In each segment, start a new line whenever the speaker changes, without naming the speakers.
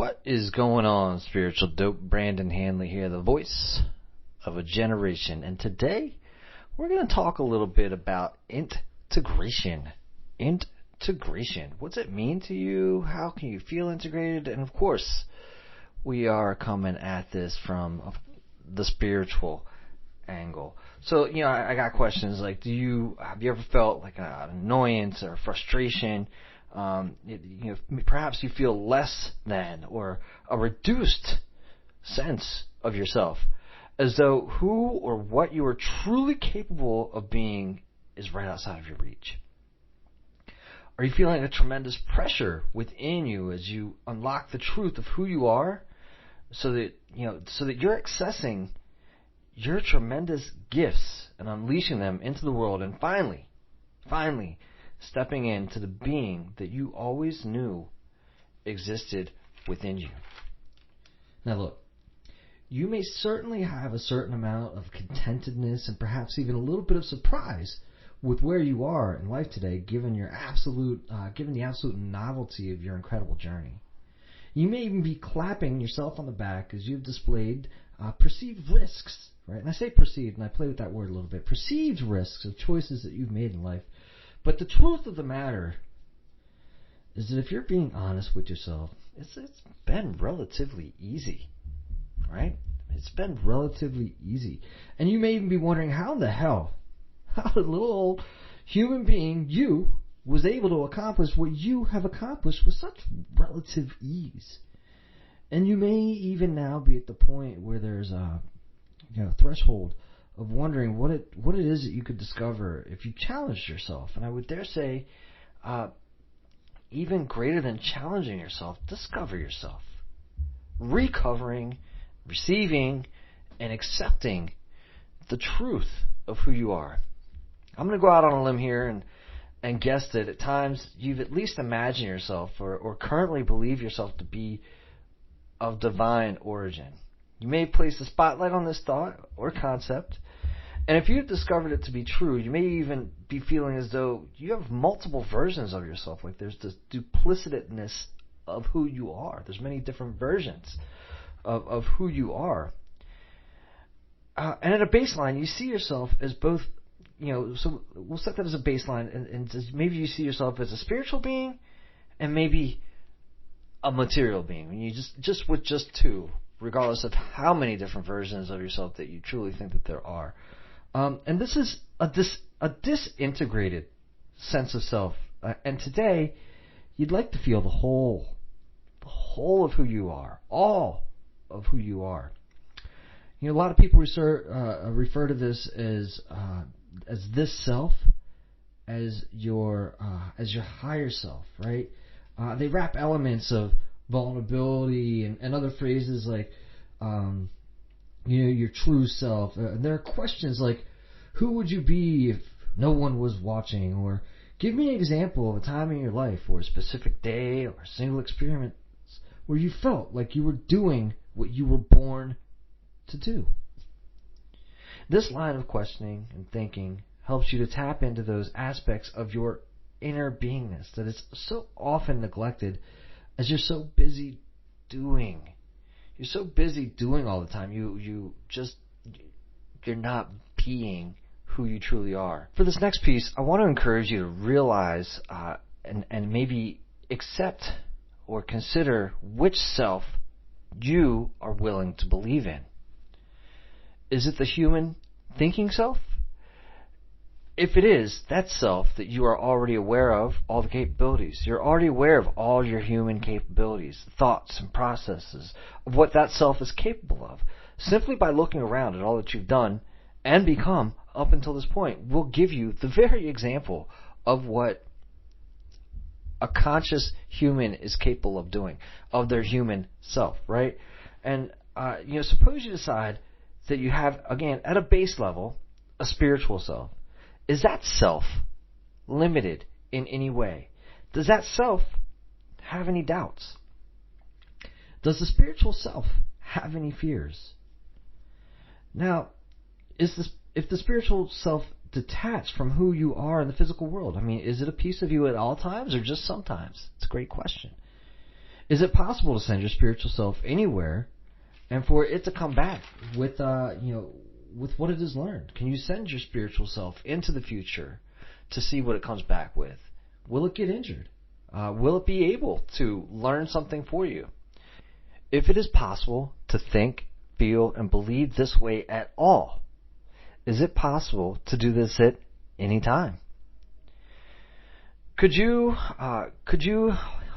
What is going on, spiritual dope? Brandon Hanley here, the voice of a generation. And today, we're going to talk a little bit about integration. Integration. What's it mean to you? How can you feel integrated? And of course, we are coming at this from the spiritual angle. So, I got questions like, have you ever felt like an annoyance or frustration? Perhaps you feel less than or a reduced sense of yourself, as though who or what you are truly capable of being is right outside of your reach. Are you feeling a tremendous pressure within you as you unlock the truth of who you are, so that you're accessing your tremendous gifts and unleashing them into the world, and finally stepping into the being that you always knew existed within you? Now look, you may certainly have a certain amount of contentedness and perhaps even a little bit of surprise with where you are in life today, given the absolute novelty of your incredible journey. You may even be clapping yourself on the back as you've displayed perceived risks, right? And I say perceived, and I play with that word a little bit. Perceived risks of choices that you've made in life. But the truth of the matter is that if you're being honest with yourself, it's been relatively easy, right? It's been relatively easy. And you may even be wondering how did a little old human being, you, was able to accomplish what you have accomplished with such relative ease. And you may even now be at the point where there's a threshold of wondering what it is that you could discover if you challenged yourself. And I would dare say, even greater than challenging yourself, discover yourself. Recovering, receiving, and accepting the truth of who you are. I'm going to go out on a limb here and guess that at times you've at least imagined yourself or currently believe yourself to be of divine origin. You may place the spotlight on this thought or concept, and if you've discovered it to be true, you may even be feeling as though you have multiple versions of yourself. Like there's this duplicitousness of who you are. There's many different versions of who you are. And at a baseline, you see yourself as both, so we'll set that as a baseline, and maybe you see yourself as a spiritual being and maybe a material being. And you just with just two, regardless of how many different versions of yourself that you truly think that there are. And this is a disintegrated sense of self. And today, you'd like to feel the whole of who you are, all of who you are. A lot of people refer to this as this self, as your higher self, right? They wrap elements of vulnerability and other phrases like, your true self. There are questions like, who would you be if no one was watching? Or give me an example of a time in your life or a specific day or a single experience where you felt like you were doing what you were born to do. This line of questioning and thinking helps you to tap into those aspects of your inner beingness that is so often neglected as you're so busy doing. You're so busy doing all the time. You're not being who you truly are. For this next piece, I want to encourage you to realize and maybe accept or consider which self you are willing to believe in. Is it the human thinking self? If it is, that self that you are already aware of all the capabilities. You're already aware of all your human capabilities, thoughts and processes of what that self is capable of. Simply by looking around at all that you've done and become up until this point will give you the very example of what a conscious human is capable of doing, of their human self, right? And suppose you decide that you have, again, at a base level, a spiritual self. Is that self limited in any way? Does that self have any doubts? Does the spiritual self have any fears? Now, if the spiritual self detached from who you are in the physical world? I mean, is it a piece of you at all times or just sometimes? It's a great question. Is it possible to send your spiritual self anywhere and for it to come back with with what it has learned? Can you send your spiritual self into the future to see what it comes back with? Will it get injured? Will it be able to learn something for you? If it is possible to think, feel, and believe this way at all, is it possible to do this at any time? Could you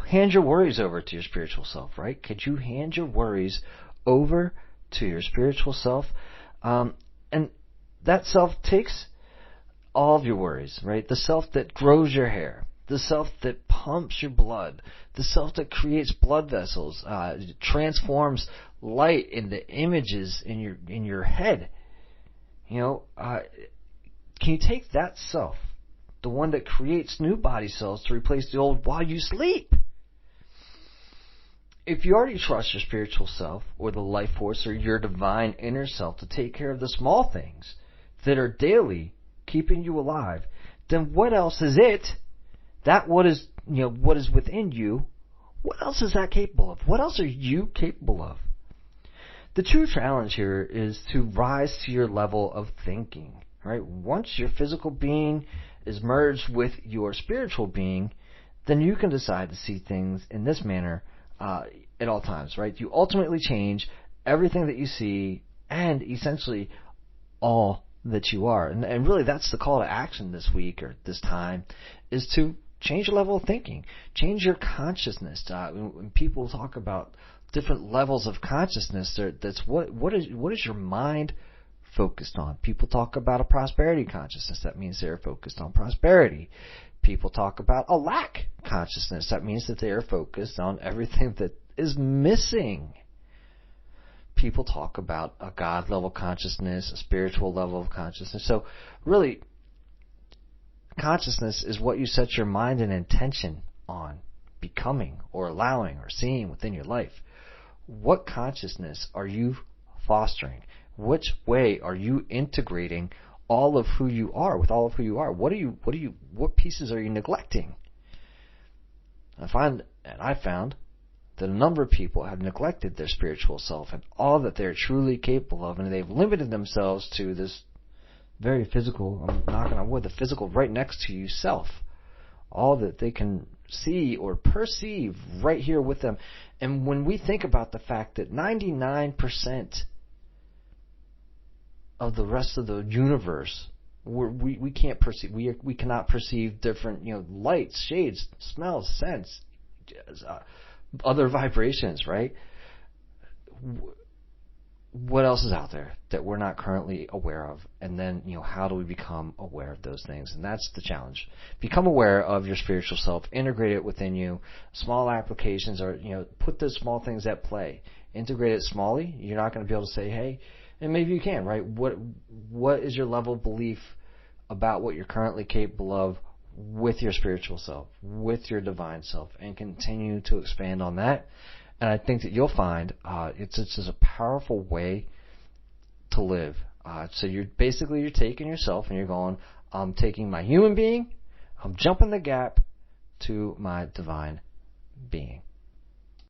hand your worries over to your spiritual self, right? Could you hand your worries over to your spiritual self? And that self takes all of your worries, right? The self that grows your hair, the self that pumps your blood, the self that creates blood vessels, transforms light into images in your head. Can you take that self, the one that creates new body cells to replace the old while you sleep? If you already trust your spiritual self or the life force or your divine inner self to take care of the small things that are daily keeping you alive, then what else is it? What is within you, what else is that capable of? What else are you capable of? The true challenge here is to rise to your level of thinking, right? Once your physical being is merged with your spiritual being, then you can decide to see things in this manner at all times, right? You ultimately change everything that you see and essentially all that you are. And really that's the call to action this week or this time, is to change your level of thinking. Change your consciousness. When people talk about different levels of consciousness, that's what is your mind focused on? People talk about a prosperity consciousness. That means they're focused on prosperity. People talk about a lack consciousness. That means that they are focused on everything that is missing. People talk about a God level consciousness, a spiritual level of consciousness. So really, consciousness is what you set your mind and intention on becoming or allowing or seeing within your life. What consciousness are you fostering? Which way are you integrating all of who you are with all of who you are? What pieces are you neglecting? I found that a number of people have neglected their spiritual self and all that they're truly capable of, and they've limited themselves to this very physical, I'm knocking on wood, the physical right next to you self. All that they can see or perceive right here with them. And when we think about the fact that 99% of the rest of the universe, we can't perceive, we cannot perceive different lights, shades, smells, scents, other vibrations, right? What else is out there that we're not currently aware of? And then, how do we become aware of those things? And that's the challenge. Become aware of your spiritual self, integrate it within you. Small applications are, put those small things at play. Integrate it smallly. You're not going to be able to say, hey, and maybe you can, right? What is your level of belief about what you're currently capable of with your spiritual self, with your divine self, and continue to expand on that. And I think that you'll find it's just a powerful way to live. So you're taking yourself and you're going, I'm taking my human being, I'm jumping the gap to my divine being.